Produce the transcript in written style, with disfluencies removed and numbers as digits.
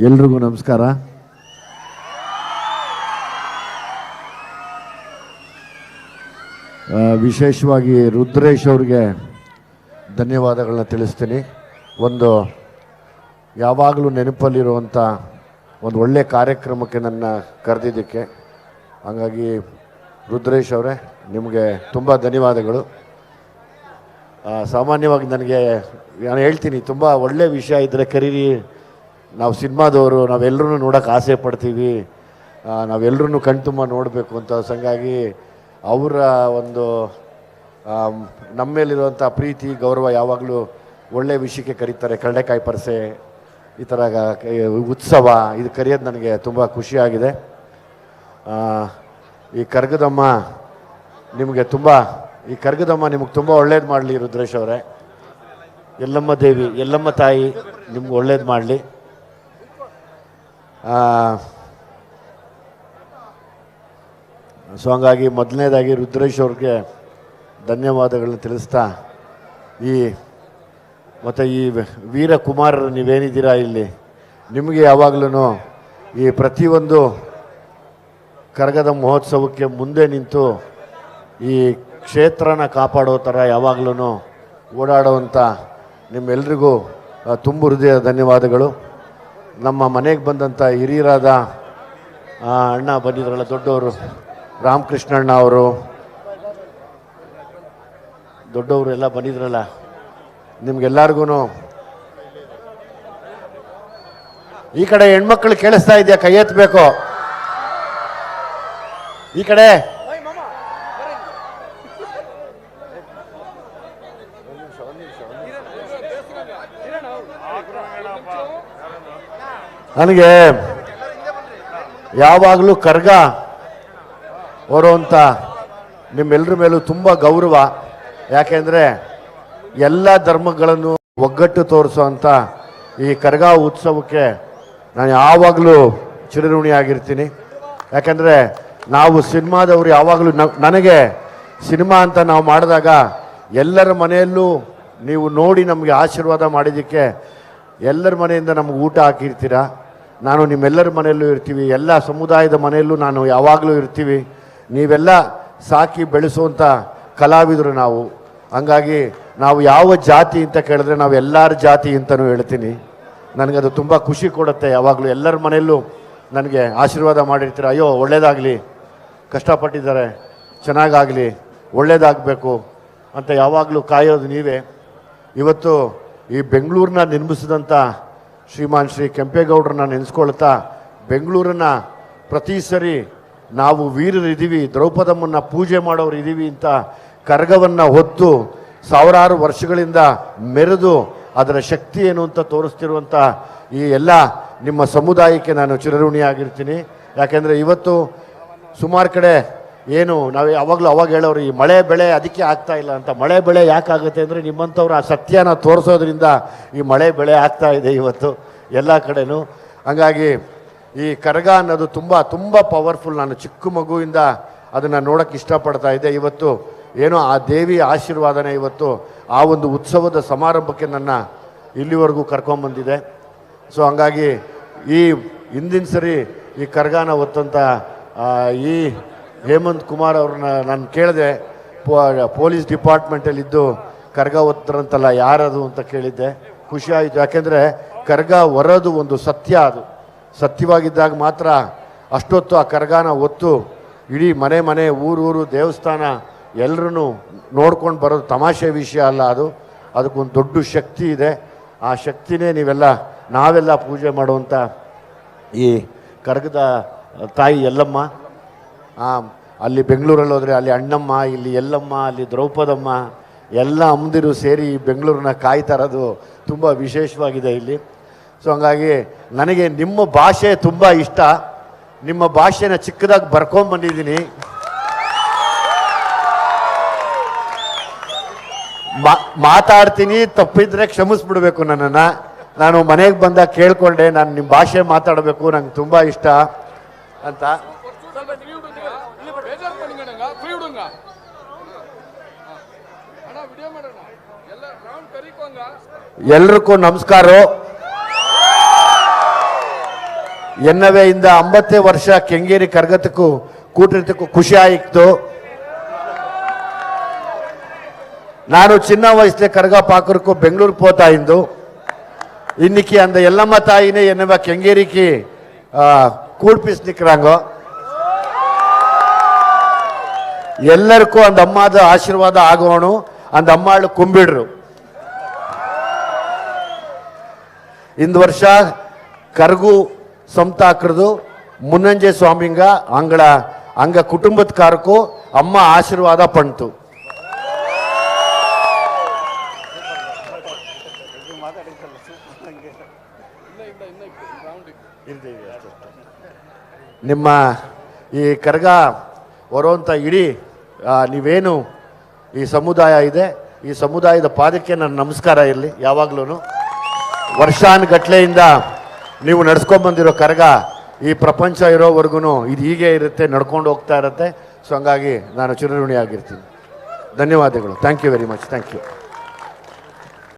ಎಲ್ರಿಗೂ ನಮಸ್ಕಾರ. ವಿಶೇಷವಾಗಿ ರುದ್ರೇಶ್ ಅವ್ರಿಗೆ ಧನ್ಯವಾದಗಳನ್ನ ತಿಳಿಸ್ತೀನಿ. ಒಂದು ಯಾವಾಗಲೂ ನೆನಪಲ್ಲಿರುವಂಥ ಒಂದು ಒಳ್ಳೆಯ ಕಾರ್ಯಕ್ರಮಕ್ಕೆ ನನ್ನ ಕರೆದಿದ್ದಕ್ಕೆ. ಹಾಗಾಗಿ ರುದ್ರೇಶ್ ಅವರೇ ನಿಮಗೆ ತುಂಬ ಧನ್ಯವಾದಗಳು. ಸಾಮಾನ್ಯವಾಗಿ ನನಗೆ ನಾನು ಹೇಳ್ತೀನಿ, ತುಂಬ ಒಳ್ಳೆಯ ವಿಷಯ ಇದ್ದರೆ ಕರೀರಿ, ನಾವು ಸಿನಿಮಾದವರು, ನಾವೆಲ್ಲರೂ ನೋಡೋಕೆ ಆಸೆ ಪಡ್ತೀವಿ, ನಾವೆಲ್ಲರೂ ಕಣ್ತುಂಬ ನೋಡಬೇಕು ಅಂತ. ಹಾಗಾಗಿ ಅವರ ಒಂದು ನಮ್ಮ ಮೇಲಿರುವಂಥ ಪ್ರೀತಿ ಗೌರವ ಯಾವಾಗಲೂ ಒಳ್ಳೆಯ ವಿಷಯಕ್ಕೆ ಕರೀತಾರೆ. ಕರಡೆಕಾಯಿ ಪರಸೆ ಈ ಥರ ಉತ್ಸವ ಇದು ಕರೆಯೋದು ನನಗೆ ತುಂಬ ಖುಷಿಯಾಗಿದೆ. ಈ ಕರ್ಗದಮ್ಮ ನಿಮಗೆ ತುಂಬ ಒಳ್ಳೇದು ಮಾಡಲಿ ರುದ್ರೇಶ್ ಅವರೇ. ಯಲ್ಲಮ್ಮ ದೇವಿ, ಯಲ್ಲಮ್ಮ ತಾಯಿ ನಿಮ್ಗೆ ಒಳ್ಳೇದು ಮಾಡಲಿ. ಸೊ ಹಂಗಾಗಿ ಮೊದಲನೇದಾಗಿ ರುದ್ರೇಶ್ ಅವ್ರಿಗೆ ಧನ್ಯವಾದಗಳನ್ನ ತಿಳಿಸ್ತಾ, ಮತ್ತು ಈ ವೀರಕುಮಾರರು ನೀವೇನಿದ್ದೀರಾ ಇಲ್ಲಿ, ನಿಮಗೆ ಯಾವಾಗಲೂ ಈ ಪ್ರತಿಯೊಂದು ಕರಗದ ಮಹೋತ್ಸವಕ್ಕೆ ಮುಂದೆ ನಿಂತು ಈ ಕ್ಷೇತ್ರನ ಕಾಪಾಡೋ ಥರ ಯಾವಾಗಲೂ ಓಡಾಡುವಂಥ ನಿಮ್ಮೆಲ್ರಿಗೂ ತುಂಬ ಹೃದಯ ಧನ್ಯವಾದಗಳು. ನಮ್ಮ ಮನೆಗೆ ಬಂದಂಥ ಹಿರಿಯರಾದ ಅಣ್ಣ ಬಂದಿದ್ರಲ್ಲ, ದೊಡ್ಡವರು ರಾಮಕೃಷ್ಣಣ್ಣ ಅವರು, ದೊಡ್ಡವರು ಎಲ್ಲ ಬಂದಿದ್ರಲ್ಲ, ನಿಮ್ಗೆಲ್ಲರಿಗೂ ಈ ಕಡೆ ಹೆಣ್ಮಕ್ಳು ಕೇಳಿಸ್ತಾ ಇದೆಯಾ? ಕೈ ಎತ್ತಬೇಕು. ಈ ಕಡೆ ನನಗೆ ಯಾವಾಗಲೂ ಕರ್ಗ ಬರುವಂಥ ನಿಮ್ಮೆಲ್ಲರ ಮೇಲೂ ತುಂಬ ಗೌರವ. ಯಾಕೆಂದರೆ ಎಲ್ಲ ಧರ್ಮಗಳನ್ನು ಒಗ್ಗಟ್ಟು ತೋರಿಸುವಂಥ ಈ ಕರ್ಗ ಉತ್ಸವಕ್ಕೆ ನಾನು ಯಾವಾಗಲೂ ಚಿರಋಣಿಯಾಗಿರ್ತೀನಿ. ಯಾಕೆಂದರೆ ನಾವು ಸಿನಿಮಾದವರು ಯಾವಾಗಲೂ ನನಗೆ ಸಿನಿಮಾ ಅಂತ ನಾವು ಮಾಡಿದಾಗ ಎಲ್ಲರ ಮನೆಯಲ್ಲೂ ನೀವು ನೋಡಿ ನಮಗೆ ಆಶೀರ್ವಾದ ಮಾಡಿದ್ದಕ್ಕೆ ಎಲ್ಲರ ಮನೆಯಿಂದ ನಮಗೆ ಊಟ ಹಾಕಿರ್ತೀರ. ನಾನು ನಿಮ್ಮೆಲ್ಲರ ಮನೆಯಲ್ಲೂ ಇರ್ತೀವಿ, ಎಲ್ಲ ಸಮುದಾಯದ ಮನೆಯಲ್ಲೂ ನಾನು ಯಾವಾಗಲೂ ಇರ್ತೀವಿ. ನೀವೆಲ್ಲ ಸಾಕಿ ಬೆಳೆಸುವಂಥ ಕಲಾವಿದರು ನಾವು. ಹಂಗಾಗಿ ನಾವು ಯಾವ ಜಾತಿ ಅಂತ ಕೇಳಿದ್ರೆ ನಾವು ಎಲ್ಲರ ಜಾತಿ ಅಂತಲೂ ಹೇಳ್ತೀನಿ. ನನಗದು ತುಂಬ ಖುಷಿ ಕೊಡುತ್ತೆ. ಯಾವಾಗಲೂ ಎಲ್ಲರ ಮನೆಯಲ್ಲೂ ನನಗೆ ಆಶೀರ್ವಾದ ಮಾಡಿರ್ತೀರ. ಅಯ್ಯೋ ಒಳ್ಳೇದಾಗಲಿ, ಕಷ್ಟಪಟ್ಟಿದ್ದಾರೆ, ಚೆನ್ನಾಗಾಗಲಿ, ಒಳ್ಳೇದಾಗಬೇಕು ಅಂತ ಯಾವಾಗಲೂ ಕಾಯೋದು ನೀವೇ. ಇವತ್ತು ಈ ಬೆಂಗಳೂರನ್ನ ನಿರ್ಮಿಸಿದಂಥ ಶ್ರೀಮಾನ್ ಶ್ರೀ ಕೆಂಪೇಗೌಡರನ್ನ ನೆನೆಸ್ಕೊಳ್ತಾ, ಬೆಂಗಳೂರನ್ನ ಪ್ರತಿ ಸರಿ ನಾವು ವೀರರಿದ್ದೀವಿ, ದ್ರೌಪದಮ್ಮನ್ನು ಪೂಜೆ ಮಾಡೋರು ಇದ್ದೀವಿ ಅಂತ ಕರ್ಗವನ್ನು ಹೊತ್ತು ಸಾವಿರಾರು ವರ್ಷಗಳಿಂದ ಮೆರೆದು ಅದರ ಶಕ್ತಿ ಏನು ಅಂತ ತೋರಿಸ್ತಿರುವಂಥ ಈ ಎಲ್ಲ ನಿಮ್ಮ ಸಮುದಾಯಕ್ಕೆ ನಾನು ಚಿರಋಣಿಯಾಗಿರ್ತೀನಿ. ಯಾಕೆಂದರೆ ಇವತ್ತು ಸುಮಾರು ಕಡೆ ಏನು ನಾವು ಅವಾಗ ಹೇಳೋರು, ಈ ಮಳೆ ಬೆಳೆ ಅದಕ್ಕೆ ಆಗ್ತಾ ಇಲ್ಲ ಅಂತ. ಮಳೆ ಬೆಳೆ ಯಾಕಾಗುತ್ತೆ ಅಂದರೆ ನಿಮ್ಮಂಥವ್ರು ಆ ಸತ್ಯನ ತೋರಿಸೋದ್ರಿಂದ ಈ ಮಳೆ ಬೆಳೆ ಆಗ್ತಾ ಇದೆ ಇವತ್ತು ಎಲ್ಲ ಕಡೆನೂ. ಹಾಗಾಗಿ ಈ ಕರಗ ಅನ್ನೋದು ತುಂಬ ತುಂಬ ಪವರ್ಫುಲ್. ನಾನು ಚಿಕ್ಕ ಮಗುವಿಂದ ಅದನ್ನು ನೋಡೋಕ್ಕೆ ಇಷ್ಟಪಡ್ತಾ ಇದ್ದೆ. ಇವತ್ತು ಏನೋ ಆ ದೇವಿಯ ಆಶೀರ್ವಾದನೆ ಇವತ್ತು ಆ ಒಂದು ಉತ್ಸವದ ಸಮಾರಂಭಕ್ಕೆ ನನ್ನ ಇಲ್ಲಿವರೆಗೂ ಕರ್ಕೊಂಬಂದಿದೆ. ಸೊ ಹಂಗಾಗಿ ಈ ಹಿಂದಿನ ಸರಿ ಈ ಕರ್ಗಾನ ಹೊತ್ತಂಥ ಈ ಹೇಮಂತ್ ಕುಮಾರ್ ಅವ್ರನ್ನ ನಾನು ಕೇಳಿದೆ, ಪೊಲೀಸ್ ಡಿಪಾರ್ಟ್ಮೆಂಟಲ್ಲಿದ್ದು ಕರ್ಗ ಹೊತ್ತರಂತಲ್ಲ, ಯಾರದು ಅಂತ ಕೇಳಿದ್ದೆ. ಖುಷಿ ಆಯಿತು. ಯಾಕೆಂದರೆ ಕರ್ಗ ಹೊರೋದು ಒಂದು ಸತ್ಯ, ಅದು ಸತ್ಯವಾಗಿದ್ದಾಗ ಮಾತ್ರ ಅಷ್ಟೊತ್ತು ಆ ಕರ್ಗಾನ ಹೊತ್ತು ಇಡೀ ಮನೆ ಊರು ದೇವಸ್ಥಾನ ಎಲ್ಲರೂ ನೋಡ್ಕೊಂಡು ಬರೋದು ತಮಾಷೆ ವಿಷಯ ಅಲ್ಲ. ಅದಕ್ಕೊಂದು ದೊಡ್ಡ ಶಕ್ತಿ ಇದೆ. ಆ ಶಕ್ತಿನೇ ನಾವೆಲ್ಲ ಪೂಜೆ ಮಾಡುವಂಥ ಈ ಕರ್ಗದ ತಾಯಿ ಯಲ್ಲಮ್ಮ. ಅಲ್ಲಿ ಬೆಂಗಳೂರಲ್ಲಿ ಹೋದರೆ ಅಲ್ಲಿ ಅಣ್ಣಮ್ಮ, ಇಲ್ಲಿ ಯಲ್ಲಮ್ಮ, ಅಲ್ಲಿ ದ್ರೌಪದಮ್ಮ, ಎಲ್ಲ ಅಮ್ಮದಿರು ಸೇರಿ ಬೆಂಗಳೂರನ್ನ ಕಾಯ್ತಾ ಇರೋದು ತುಂಬ ವಿಶೇಷವಾಗಿದೆ ಇಲ್ಲಿ. ಸೊ ಹಂಗಾಗಿ ನನಗೆ ನಿಮ್ಮ ಭಾಷೆ ತುಂಬ ಇಷ್ಟ. ನಿಮ್ಮ ಭಾಷೆನ ಚಿಕ್ಕದಾಗಿ ಬರ್ಕೊಂಬಂದಿದ್ದೀನಿ. ಮಾತಾಡ್ತೀನಿ, ತಪ್ಪಿದ್ರೆ ಕ್ಷಮಿಸ್ಬಿಡ್ಬೇಕು ನನ್ನನ್ನು. ನಾನು ಮನೆಗೆ ಬಂದಾಗ ಕೇಳ್ಕೊಂಡೆ, ನಾನು ನಿಮ್ಮ ಭಾಷೆ ಮಾತಾಡಬೇಕು, ನಂಗೆ ತುಂಬ ಇಷ್ಟ ಅಂತ. ಎಲ್ರಿಗೂ ನಮಸ್ಕಾರ. ಎನ್ನವೆಯಿಂದ 50 ವರ್ಷ ಕೆಂಗೇರಿ ಕರಗತಕ್ಕೂ ಕೂಟಿರ್ತಕ್ಕೂ ಖುಷಿ ಆಯಿತು. ನಾನು ಚಿನ್ನ ವಯಸ್ಸೆ ಕರಗ ಪಾಕರಕ್ಕೂ ಬೆಂಗಳೂರು ಪೋತಾ ಇಂದು இன்னைக்கு அந்த எல்லம்மா தாயினே என்னவா கெங்கேரிக்கு கூழ்பீஸ் நிற்கிறாங்க. ಎಲ್ಲರಿಗೂ அந்த ಅಮ್ಮದ ಆಶೀರ್ವಾದ ಆಗೋಣ. அந்த ಅಮ್ಮಾಳು ಕುಂಬಿಡ್ರು. இந்த ವರ್ಷ ಕರಗು ಸಂತ ಹಾಕಿರೋದು ಮುನ್ನಂಜೆ ಸ್ವಾಮಿಂಗ ಅಂಗ ಕುಟುಂಬದಕಾರಕ್ಕೂ ಅಮ್ಮ ಆಶೀರ್ವಾದ ಪಣ್ತು. ನಿಮ್ಮ ಈ ಕರಗ ಹೊರುವಂಥ ಇಡೀ ನೀವೇನು ಈ ಸಮುದಾಯ ಇದೆ, ಈ ಸಮುದಾಯದ ಪಾದಕ್ಕೆ ನನ್ನ ನಮಸ್ಕಾರ ಇರಲಿ. ಯಾವಾಗಲೂ ವರ್ಷಾನುಗಟ್ಲೆಯಿಂದ ನೀವು ನಡ್ಸ್ಕೊಂಡ್ಬಂದಿರೋ ಕರಗ ಈ ಪ್ರಪಂಚ ಇರೋವರೆಗೂ ಇದು ಹೀಗೆ ಇರುತ್ತೆ, ನಡ್ಕೊಂಡು ಹೋಗ್ತಾ ಇರುತ್ತೆ. ಸೊ ಹಂಗಾಗಿ ನಾನು ಚಿರಋಣಿ ಆಗಿರ್ತೀನಿ. ಧನ್ಯವಾದಗಳು. Thank you very much. Thank you.